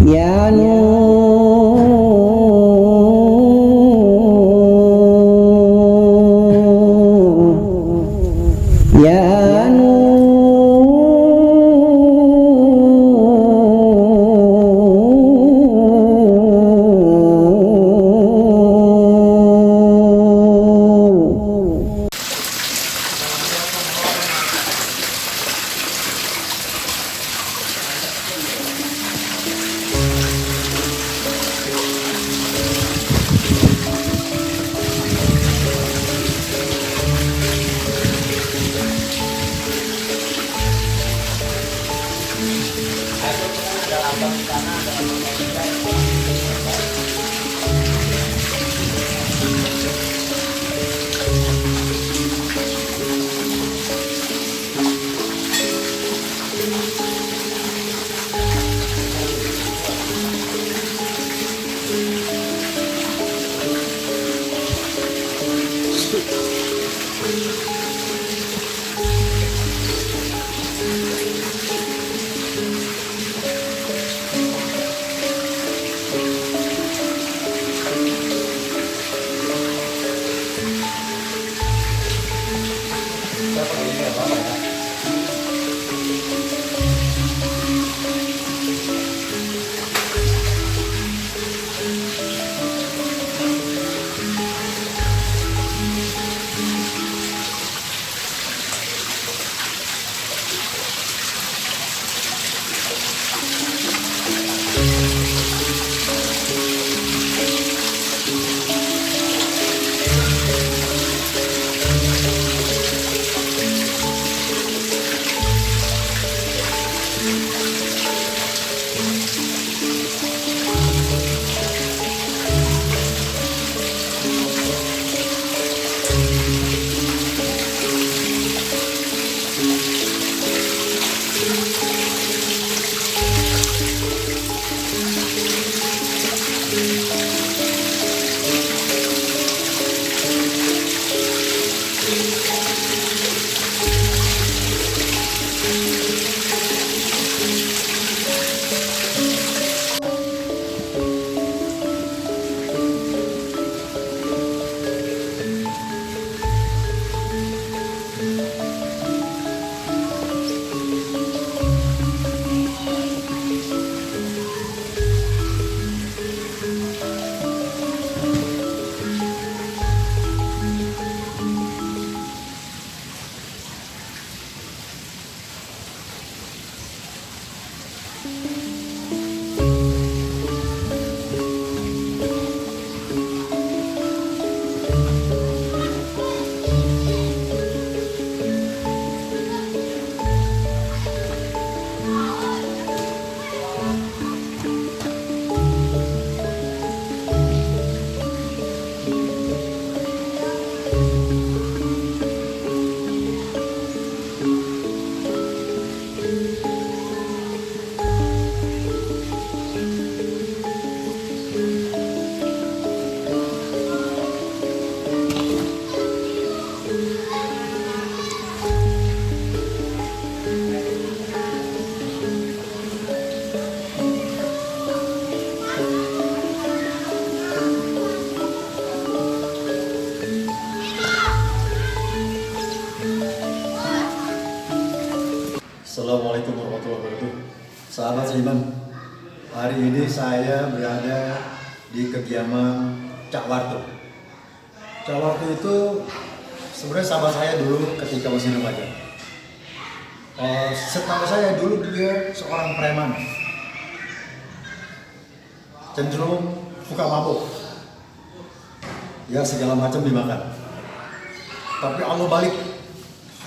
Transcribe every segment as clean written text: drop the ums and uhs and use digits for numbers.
Ya Nur, Ya Nur. Assalamualaikum warahmatullahi wabarakatuh. Sahabat seiman, hari ini saya berada di kediaman Cak Warto. Cak Warto itu sebenarnya sahabat saya dulu ketika masih remaja. Setahu saya dulu dia seorang preman, cenderung suka mabuk, ya segala macam dimakan. Tapi Allah balik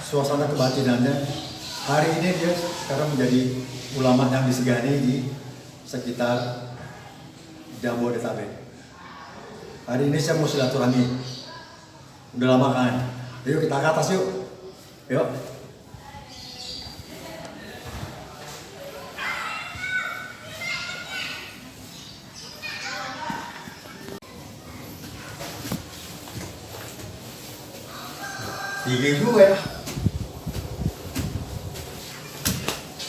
suasana kebatinannya. Hari ini dia sekarang menjadi ulama yang disegani di sekitar Jabodetabek. Hari ini saya mau silaturahmi. Udah lama kan? Yuk kita ke atas yuk. Yuk. Gigi gue ya.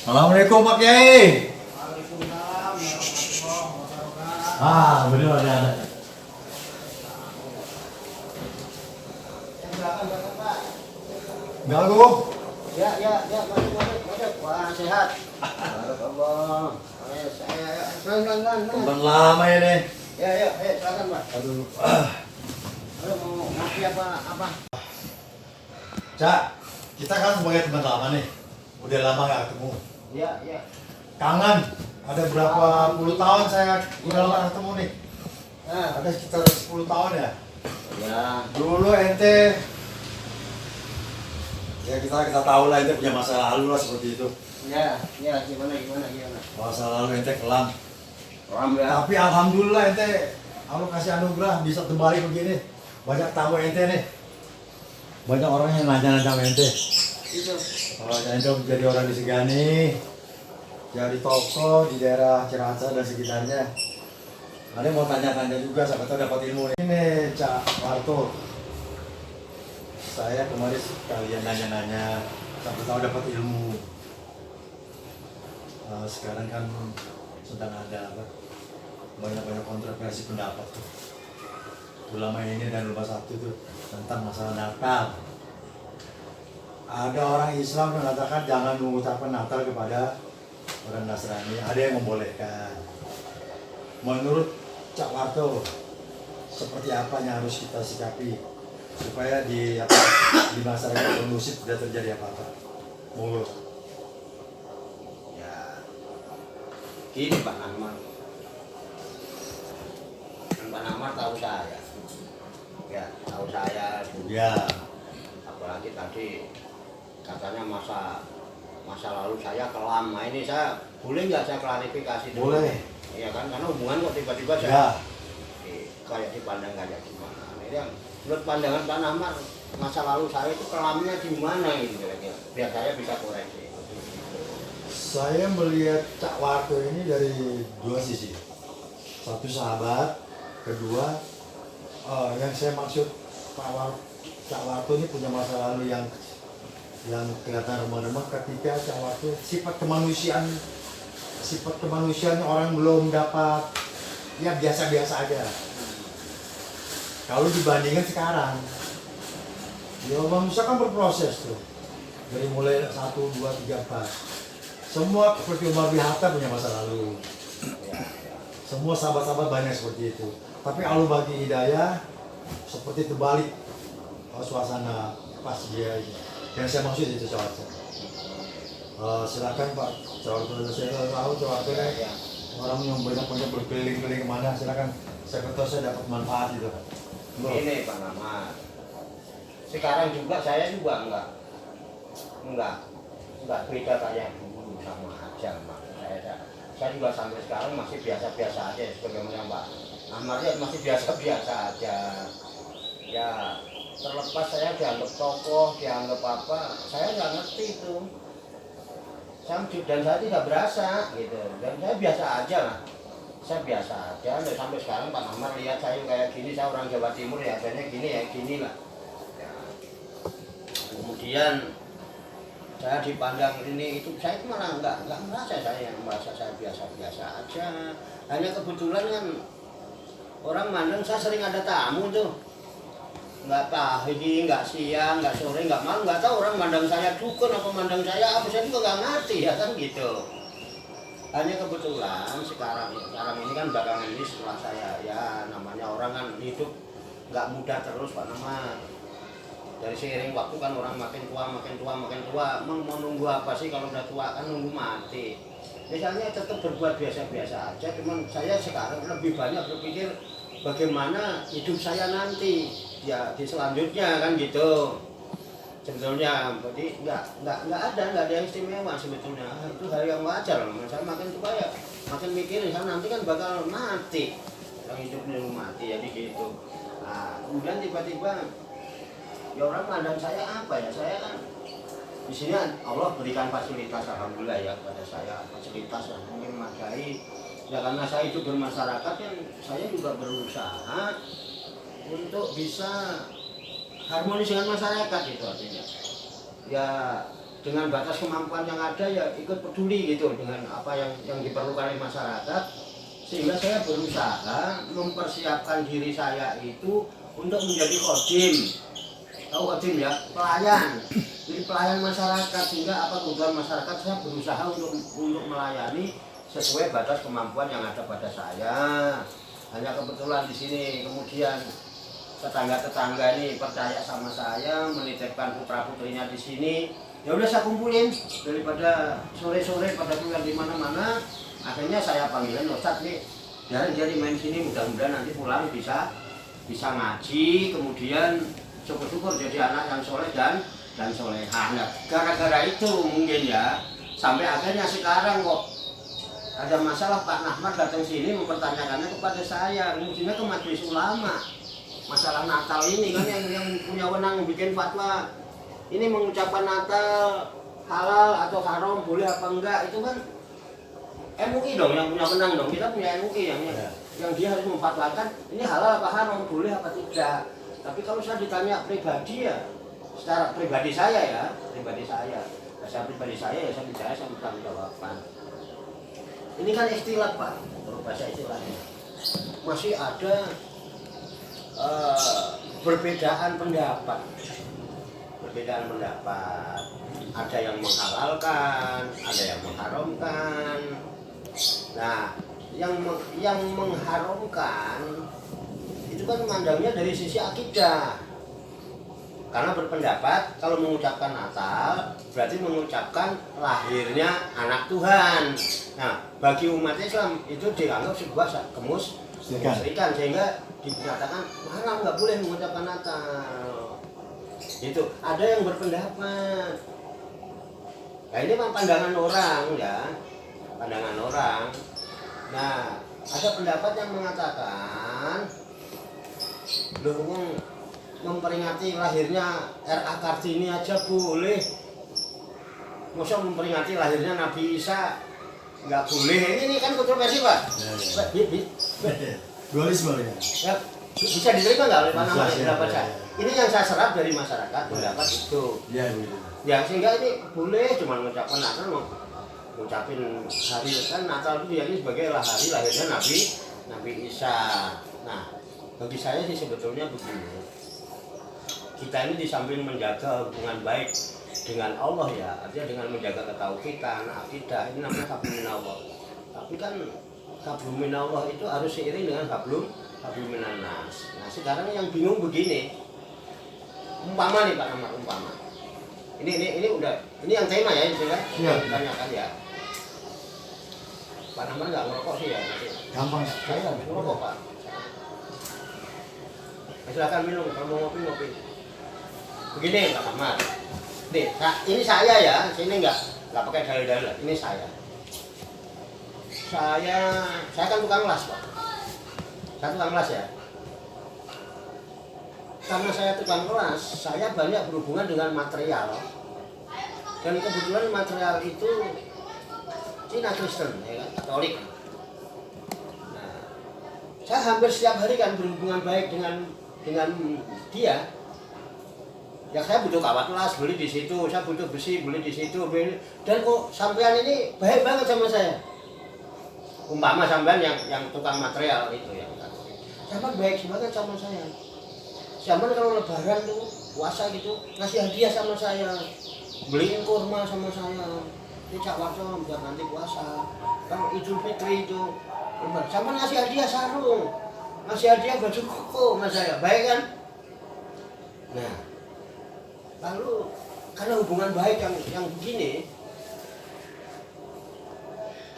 Assalamualaikum Pak Kiai. Waalaikumsalam warahmatullahi Ah, benar ada. Enggak lu? Ya, masuk. Wah, sehat. Barakallah. Ayo, saya. Teman lama ini. Ya, silakan, Pak. Aduh. Ayo, mau ngopi apa? Cak, kita kan sebagai teman lama nih. Udah lama gak ketemu. Ya. Kangen. Ada berapa puluh tahun saya udah lama gak ketemu nih. Nah, Ada sekitar 10 tahun ya. ya. Dulu ente ya kita tahu lah ente punya masa lalu lah seperti itu. Ya, gimana? Masa lalu ente kelam. Alhamdulillah. Tapi alhamdulillah ente Allah kasih anugerah bisa kembali begini. Banyak tamu ente nih. Banyak orang yang nanya-nanya sama ente. Itu. Oh, ente jadi orang di Segani. Jadi toko di daerah Ciracas dan sekitarnya. Ada yang mau tanya-tanya juga, siapa tahu dapat ilmu nih. Ini Cak Warto. Saya kemarin kalian nanya-nanya, siapa tahu dapat ilmu. Sekarang kan sedang ada apa? Banyak-banyak kontroversi pendapat tuh. Ulama ini dan ulama satu tuh tentang masalah Natal. Ada orang Islam yang mengatakan jangan mengucapkan Natal kepada orang Nasrani. Ada yang membolehkan. Menurut Cak Warto, seperti apa yang harus kita sikapi supaya di masyarakat kondusif tidak terjadi apa-apa? Monggo. Ya. Gini Pak Ahmad. Pak Ahmad tahu saya. Ya, tahu saya. Ya. Apalagi tadi katanya masa lalu saya kelam. Nah, ini saya boleh nggak saya klarifikasi dulu? Boleh. Iya kan, karena hubungan kok tiba-tiba saya Ya. kayak dipandang kayak gimana. Nah, ini yang menurut pandangan Pak Ahmad, masa lalu saya itu kelamnya di mana ini kira-kira? Biar saya bisa koreksi. Saya melihat Cak Warto ini dari dua sisi. Satu sahabat, kedua yang saya maksud Cak Warto ini punya masa lalu yang kelihatan remah-remah ketika Cak Warto sifat kemanusiaan orang belum dapat, ya biasa-biasa aja. Kalau dibandingkan sekarang, ya manusia kan berproses tuh. Dari mulai 1, 2, 3, 4. Semua seperti Umar bin Khattab punya masa lalu. Semua sahabat-sahabat banyak seperti itu. Tapi Allah bagi hidayah seperti terbalik suasana pas dia ini. Yang saya maksud itu cowok. Silakan Pak Cawat, saya tahu Cawat orang yang banyak berkeliling-keliling kemana, silakan. Saya tahu saya dapat manfaat itu. Ini Pak Ahmad. Sekarang juga saya juga enggak beda kayak dulu, sama aja Mak. Saya juga sampai sekarang masih biasa-biasa aja sebagaimana Pak Ahmad ya, masih biasa-biasa aja. Ya terlepas saya dianggap tokoh, dianggap apa, saya nggak ngerti itu. Dan saya tidak berasa gitu, dan saya biasa aja lah. Saya biasa aja, dan sampai sekarang Pak Ahmad lihat saya kayak gini, saya orang Jawa Timur ya, biasanya gini ya, gini lah. Ya. Kemudian saya dipandang ini itu, saya malah nggak merasa, saya merasa saya biasa-biasa aja. Hanya kebetulan kan orang mandang saya sering ada tamu tuh, nggak pagi, nggak siang, nggak sore, nggak malam, nggak tahu orang mandang saya dukun apa mandang saya apa, saya juga nggak ngerti ya kan gitu. Hanya kebetulan sekarang ini kan belakangan ini setelah saya, ya namanya orang kan hidup nggak mudah terus Pak Nama. Dari seiring waktu kan orang makin tua, mau nunggu apa sih kalau udah tua kan nunggu mati. Misalnya tetap berbuat biasa-biasa aja, cuman saya sekarang lebih banyak berpikir bagaimana hidup saya nanti ya di selanjutnya kan gitu. Sebetulnya berarti nggak ada yang istimewa sebetulnya. Itu hal yang wajar. Saya makin tua ya makin mikirin, saya nanti kan bakal mati, yang hidup nunggu mati jadi gitu. Nah, kemudian tiba-tiba ya orang mandang saya apa ya, saya kan di sini Allah berikan fasilitas alhamdulillah ya kepada saya, fasilitas yang mungkin memadai. Ya karena saya hidup bermasyarakat kan, saya juga berusaha untuk bisa harmonis dengan masyarakat itu artinya. Ya dengan batas kemampuan yang ada ya ikut peduli gitu dengan apa yang diperlukan oleh masyarakat. Sehingga saya berusaha mempersiapkan diri saya itu untuk menjadi khodim. Tahu khodim ya? Pelayan. Jadi pelayan masyarakat, sehingga apa kebutuhan masyarakat saya berusaha untuk melayani sesuai batas kemampuan yang ada pada saya. Hanya kebetulan di sini kemudian tetangga-tetangga ini percaya sama saya, menitipkan putra-putrinya di sini. Ya udah saya kumpulin daripada sore-sore pada pulang di mana-mana. Akhirnya saya panggilin, Ustadz nih, biarin dia main sini, mudah-mudahan nanti pulang bisa ngaji, kemudian syukur-syukur jadi anak yang soleh dan solehah. Nah, gara-gara itu mungkin ya, sampai akhirnya sekarang kok ada masalah Pak Nahmar datang sini mempertanyakannya kepada saya, kemudian ke majelis ulama. Masalah Natal ini kan yang punya wewenang bikin fatwa. Ini mengucapkan Natal halal atau haram, boleh apa enggak, itu kan MUI dong yang punya menang dong. Kita punya MUI yang dia harus memfatwakan ini halal apa haram, boleh apa tidak. Tapi kalau saya ditanya pribadi ya, secara pribadi saya ya, saya bicara saya bertanggung jawaban. Ini kan istilah Pak, kalau bahasa istilahnya masih ada perbedaan pendapat. Ada yang menghalalkan, ada yang mengharamkan. Nah, yang mengharamkan itu kan memandangnya dari sisi akidah. Karena berpendapat kalau mengucapkan Natal berarti mengucapkan lahirnya anak Tuhan. Nah, bagi umat Islam itu dianggap sebuah kemusyrikan, sehingga dinyatakan haram, nggak boleh mengucapkan Natal. Itu ada yang berpendapat. Nah, ini memang pandangan orang ya, pandangan orang. Nah, ada pendapat yang mengatakan loh, memperingati lahirnya R.A. Kartini aja boleh, masa memperingati lahirnya Nabi Isa nggak boleh? Ini kan kontroversi Pak. Dualisme ya, bisa diterima nggak oleh Pak Nahmar pendapat saya? Ini yang saya serap dari masyarakat pendapat itu. Ya sehingga ini boleh cuma mengucapkan Natal, mengucapin hari kan Natal itu diyakini sebagai hari lahirnya Nabi Isa. Nah, bagi saya sih sebetulnya begini. Kita ini di samping menjaga hubungan baik dengan Allah ya, artinya dengan menjaga ketauhidan, akidah, ini namanya hablum minallah. Tapi kan hablum minallah itu harus seiring dengan hablum minannas. Nah, sekarang yang bingung begini. Umpama nih Pak Nahmar, umpama. Ini udah, ini yang tema ya, itu kan? Iya. Tanyakan ya. Pak Nahmar nggak ngerokok sih ya? Gampang. Saya nggak ngerokok Pak. Silakan minum, kalau mau ngopi. Begini Pak Nahmar. Nih, ini saya ya, sini nggak pakai dalil-dalil. Ini saya. Saya kan tukang las Pak. Saya tukang las ya. Karena saya tukang las, saya banyak berhubungan dengan material. Dan kebetulan material itu Cina Kristen, ya kan, Katolik. Nah, saya hampir setiap hari kan berhubungan baik dengan dia. Ya saya butuh kawat las, beli di situ. Saya butuh besi, beli di situ. Dan kok sampean ini baik banget sama saya. Umpama sampean yang tukang material itu yang Katolik. Sampean baik banget sama saya. Zaman kalau lebaran tuh, puasa gitu, ngasih hadiah sama saya, beliin kurma sama saya, ini cak waso buat nanti puasa. Kalau Idul Fitri itu, sama ngasih hadiah sarung, ngasih hadiah baju koko sama saya, baik kan? Nah, lalu karena hubungan baik yang begini,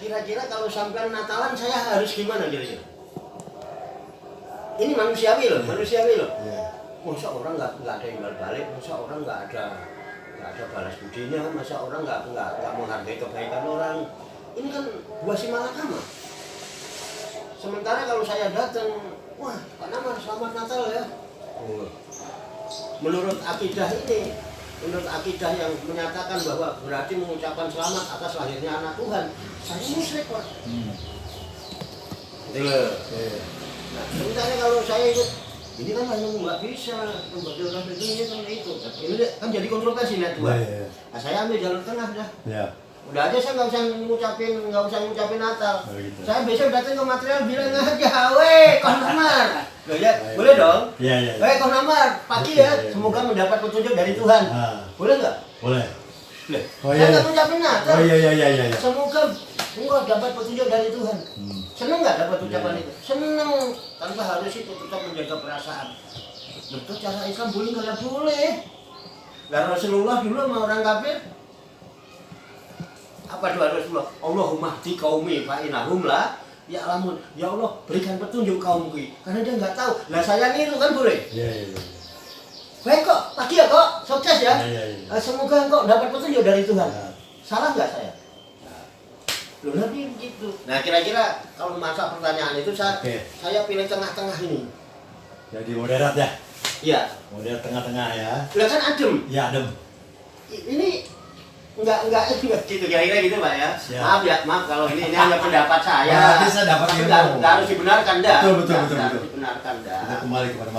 kira-kira kalau sampai Natalan saya harus gimana kira-kira? Ini manusiawi loh. Masa orang nggak ada imbal balik, masa orang nggak ada balas budinya, masa orang nggak menghargai kebaikan orang. Ini kan buah si malakama. Sementara kalau saya datang, wah Pak Nahmar selamat Natal ya. Menurut akidah yang menyatakan bahwa berarti mengucapkan selamat atas lahirnya anak Tuhan, saya musyrik Pak. Nah, sementara kalau saya ikut, ini kan hanya nggak bisa membaca orang itu ini kan itu. Ini kan jadi kontroversi lihat dua. Nah, saya ambil jalur tengah dah. Udah aja saya nggak usah ngucapin Natal. Oh, gitu. Saya besok datang ke material bilang aja, weh, Kon Amar. Loh ya, boleh dong? Iya, iya. Weh, Kon Amar, pagi ya, semoga mendapat petunjuk dari Tuhan. Ah, Boleh nggak? boleh. Boleh. Oh, Saya iya, nggak iya. ngucapin Natal. Oh iya iya iya iya. Semoga engkau dapat petunjuk dari Tuhan. Seneng nggak dapat ucapan Iya. itu? Seneng. Tanpa harus itu tetap menjaga perasaan. Betul, cara Islam boleh nggak boleh. Lah Rasulullah dulu sama orang kafir apa doa Rasulullah? Allahumma hdi qaumi fa innahum la ya'lamun. Ya Allah, berikan petunjuk kaumku. Karena dia nggak tahu. Lah saya niru kan boleh? Iya iya iya. Baik kok, pagi ya kok, sukses ya. Iya, iya. Semoga engkau dapat petunjuk dari Tuhan. Nah. Salah nggak saya? Loh, Nabi begitu. Nah, kira-kira kalau masa pertanyaan itu Oke. saya pilih tengah-tengah ini. Jadi moderat ya. Iya. Moderat tengah-tengah ya. Lah kan adem. Iya adem. Ini enggak gitu kira-kira gitu Pak ya. Siap. Maaf kalau ini hanya pendapat saya. Berarti saya dapat Tapi ilmu. nggak harus dibenarkan dah. Betul, betul, Nggak betul, harus betul. dibenarkan dah. Kita kembali kepada